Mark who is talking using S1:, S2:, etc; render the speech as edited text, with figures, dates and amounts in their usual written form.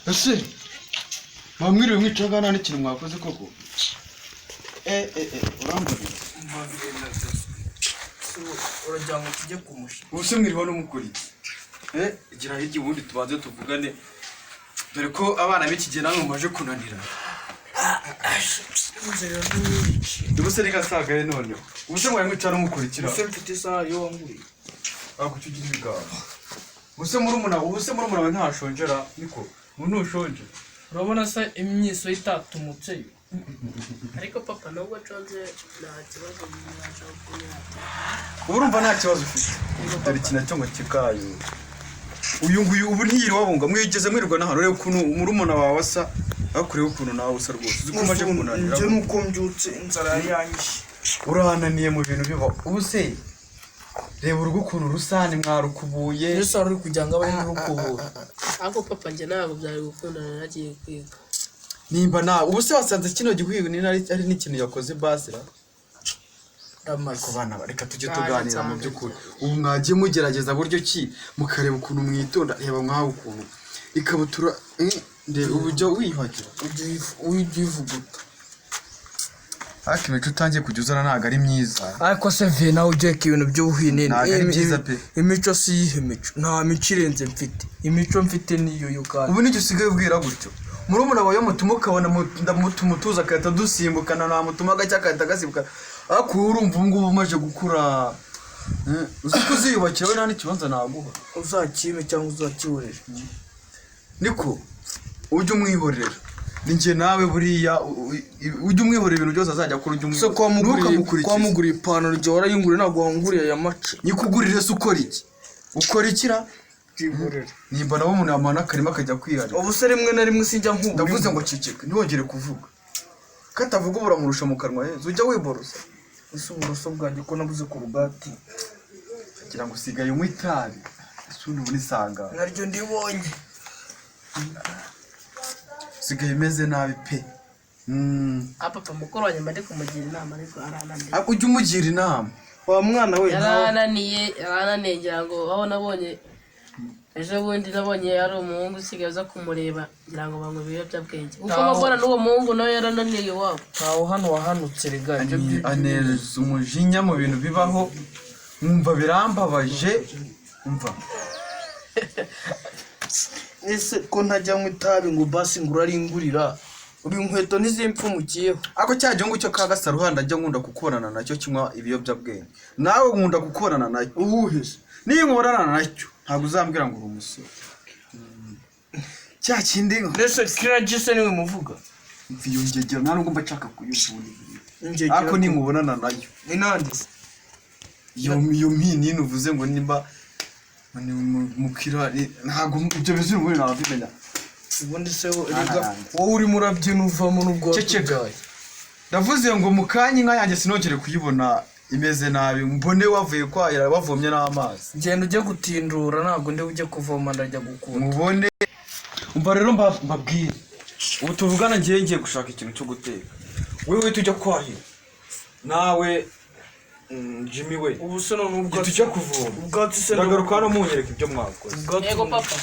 S1: ese mwamwiriwe mwicaga nta n'ikintu mwakoze koko urambona
S2: urajya ngo tujye kumusha
S1: ubuse mwiriwe n'umukuri gira hirya ubundi tubanze tuvugane dore ko abana b'iki gihe namwe mumaje kunanira ubuse reka sagare noneho ubuse mwari mwicara n'umukurikira
S2: ubuse mfite isaha yo wanguriye
S1: kukigira ibigabo ubuse murumuna we ntashonjera niko ntushonje
S2: urabona se imyiso itatumutse yo
S3: ariko papa nubwo nshonje nta kibazo mwasha kunyata
S1: urumva nta kibazo ufite dore ikintu cyo ngo kikayo uyu nguyu ubu ntiyiri wabunga mwigeze mwirirwa n'ahantu rero ukuntu murumuna wawe asa akureba ukuntu nawe usa rwose uzi ko umaze kunanira
S2: nje nuko mbyutse inzara yanyishe
S1: urahananiye mu bintu biba ubu se reba urugo ukuntu rusane mwarukubuye
S2: ese ari kugira ngo abe n'urukubura
S3: ariko papa njye ntabwo byari gukundana nagiye kwiga
S1: nimba nawe ubu se wasanze kino gihwigo ni ari n'ikintu yakoze basira ku bana reka tujye tuganira mu by'ukuri ubu mwagiye mugerageza buryo ki mukareba ukuntu mwitonda reba mwawe ukuntu ikabutura ndeba uburyo wiyuhagira
S2: ujye uvuguta
S1: ariko imico utangiye kujya uzana ntabwo ari myiza
S2: ariko se vie nawe ugiye ko ibintu by'ubuhinene
S1: ntabwo ari byiza pe
S2: imico si iyihe mico nta mico irenze mfite imico mfite niyo yo kandi
S1: ubu nijye usigaye ubwira gutyo murumuna wawe mutuma ukabona ndamutumutuza agahita dusimbukana namutuma agacya agahita agasimbuka ariko urumva ubu ngubu umaze gukura uzi ko uziyubakira we nta n'ikibanza naguha
S2: uzakime cyangwa uzakiburira
S1: niko ujye umwihorera ni njye nawe buriya ujye umwihorera ibintu byose azajya akora ujye
S2: umwihorera kwa muguriye ipantaro igihe warayinguriye ntabwo wanguriye aya mace
S1: nyikugurire se ukora iki ukora ikira nimba nabo umuntu yamana akarima akajya kwiharira
S2: ubu se rimwe na rimwe sinjya nk'ubu
S1: ndavuze ngo ceceka ntiwongere kuvuga katavuga uburamurusha mu kanwa heza ujya wiborosa
S2: ese uburoso bwanjye ko nabuze ku rugati
S1: kugira ngo usigaye unywa itabi ese ubundi ubu nisanga
S2: naryo ndibonye
S1: usigaye umeze nabi pe
S3: papa mukuru wanjye mba ndi kumugira inama ariko arananiye
S1: ujye umugira inama
S2: wa mwana we
S3: yarananiye ngira ngo aho nabonye ejo bundi nabonye yari umuhungu usigaye uza kumureba ngira ngo banywe ibiyobyabwenge kuko mbona n'uwo muhungu nawe yarananiye iwabo
S2: ntawe hano wahanutse rega
S1: anereza umujinya mu bintu bibaho mwumva birambabaje umva
S2: ese ko ntajya nywa itabi ngo basi ngo uraringurira ubu inkweto ntizimpfumukiyeho
S1: ako cya gihugu cyo ka Gasaruhanda ajya nkunda kukorana nacyo kinywa ibiyobyabwenge nawe nkunda gukorana nacyo
S2: uwuheze
S1: niyo nkorana nacyo ntabwo uzambwira ngo uri umusore cya kindi
S2: ndetse kiriya gise niwe muvuga
S1: mviyongegera nta nubwo mba nshaka kuyumva ariko nimubonana nayo
S2: ni nande
S1: iyo mpinini uvuze ngo nimba mukira ntabwo ibyo bizuru muri nabimenya
S2: ubundi se wowe urimo urabyina uvamo n'ubwo
S1: wabyaye ndavuze ngo mukanya inka yanjye sinongere kuyibona imeze nabi mbone wavuye kwahira wavomye n'amazi
S2: genda ujye gutindura ntabwo ndi ujye kuvoma ndajya gukunda
S1: mubone umva rero mbabwire ubu tuvugana ngiye gushaka ikintu cyo guteka wewe tujya kwahira nawe Jimmy we
S2: ubu se none
S1: tujya kuvoma
S2: ubwatsi se
S1: ndagaruka hano munyereka ibyo mwakoze
S3: yego papa